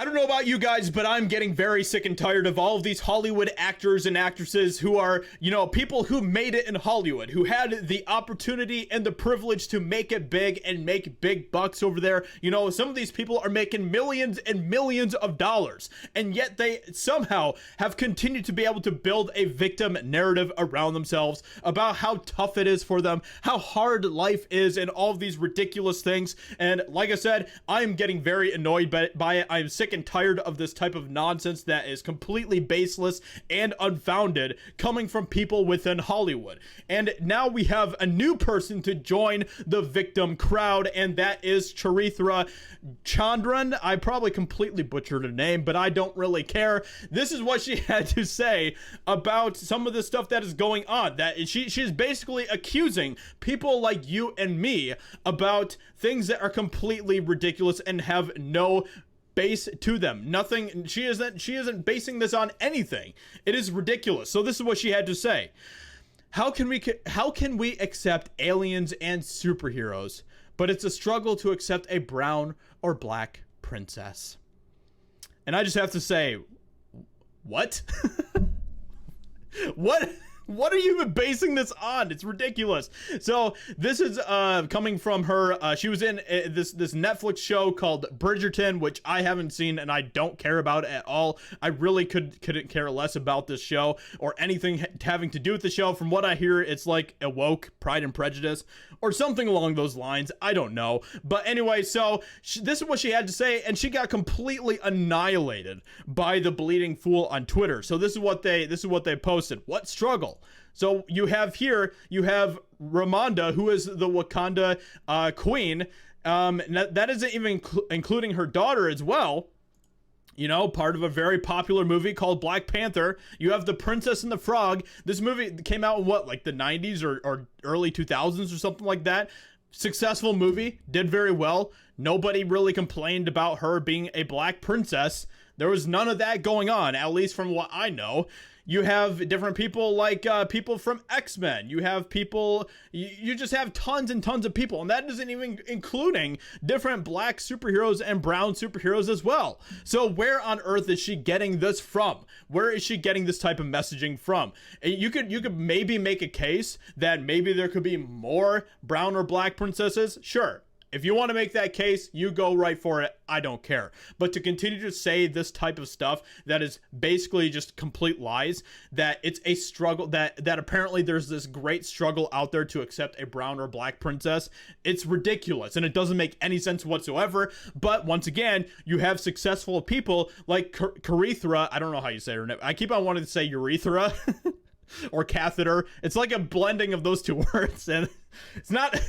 I don't know about you guys, but I'm getting very sick and tired of all of these Hollywood actors and actresses who are, people who made it in Hollywood, who had the opportunity and the privilege to make it big and make big bucks over there. Some of these people are making millions and millions of dollars, and yet they somehow have continued to be able to build a victim narrative around themselves about how tough it is for them, how hard life is, and all of these ridiculous things. And like I said, I'm getting very annoyed by it. I'm sick and tired of this type of nonsense that is completely baseless and unfounded coming from people within Hollywood. And now we have a new person to join the victim crowd, and that is Charithra Chandran. I probably completely butchered her name, but I don't really care. This is what she had to say about some of the stuff that is going on, that she's basically accusing people like you and me about things that are completely ridiculous and have no base to them. Nothing. She isn't basing this on anything. It is ridiculous. So this is what she had to say. How can we accept aliens and superheroes, but it's a struggle to accept a brown or black princess? And I just have to say, what? What are you even basing this on? It's ridiculous. So this is coming from her. She was in this Netflix show called Bridgerton, which I haven't seen and I don't care about at all. I really couldn't care less about this show or anything having to do with the show. From what I hear, it's like a woke Pride and Prejudice or something along those lines. I don't know. But anyway, so this is what she had to say, and she got completely annihilated by the Bleeding Fool on Twitter. So this is what they posted. What struggle? So you have Ramonda, who is the Wakanda queen. That isn't even including her daughter as well. Part of a very popular movie called Black Panther. You have The Princess and the Frog. This movie came out in like the 90s or early 2000s or something like that. Successful movie, did very well. Nobody really complained about her being a black princess. There was none of that going on, at least from what I know. You have different people like people from X-Men. You have people, you just have tons and tons of people. And that isn't even including different black superheroes and brown superheroes as well. So where on earth is she getting this from? Where is she getting this type of messaging from? You could maybe make a case that maybe there could be more brown or black princesses. Sure. If you want to make that case, you go right for it. I don't care. But to continue to say this type of stuff that is basically just complete lies, that it's a struggle, that apparently there's this great struggle out there to accept a brown or black princess, it's ridiculous and it doesn't make any sense whatsoever. But once again, you have successful people like Charithra. I don't know how you say her name. I keep on wanting to say urethra or catheter. It's like a blending of those two words, and it's not.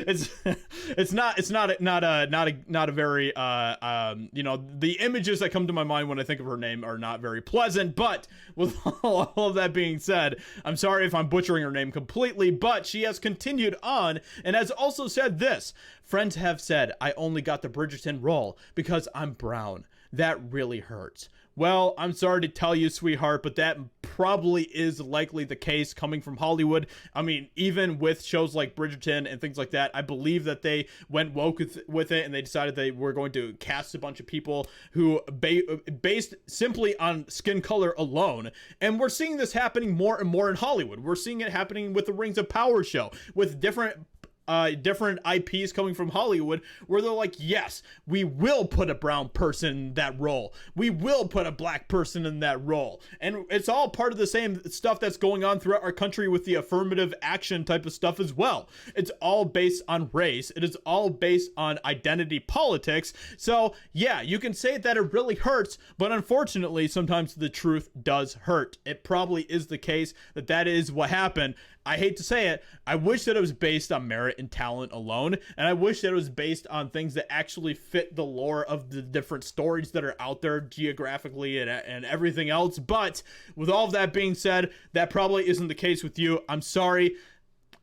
It's not a very the images that come to my mind when I think of her name are not very pleasant. But with all of that being said, I'm sorry if I'm butchering her name completely, but she has continued on and has also said this: friends have said I only got the Bridgerton role because I'm brown. That really hurts. Well, I'm sorry to tell you, sweetheart, but that probably is likely the case coming from Hollywood. I mean, even with shows like Bridgerton and things like that, I believe that they went woke with it and they decided they were going to cast a bunch of people who based simply on skin color alone. And we're seeing this happening more and more in Hollywood. We're seeing it happening with the Rings of Power show, with different IPs coming from Hollywood, where they're like, yes, we will put a brown person in that role. We will put a black person in that role. And it's all part of the same stuff that's going on throughout our country with the affirmative action type of stuff as well. It's all based on race. It is all based on identity politics. So yeah, you can say that it really hurts, but unfortunately, sometimes the truth does hurt. It probably is the case that is what happened. I hate to say it. I wish that it was based on merit and talent alone. And I wish that it was based on things that actually fit the lore of the different stories that are out there geographically and everything else. But with all of that being said, that probably isn't the case with you. I'm sorry.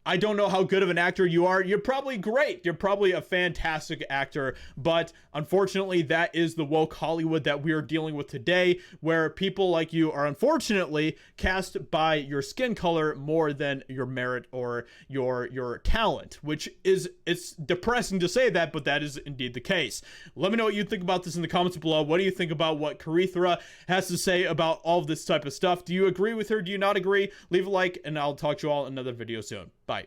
I don't know how good of an actor you are. You're probably great. You're probably a fantastic actor, but unfortunately that is the woke Hollywood that we are dealing with today, where people like you are unfortunately cast by your skin color more than your merit or your talent, which is, it's depressing to say that, but that is indeed the case. Let me know what you think about this in the comments below. What do you think about what Carithra has to say about all of this type of stuff? Do you agree with her? Do you not agree? Leave a like, and I'll talk to you all in another video soon. Bye.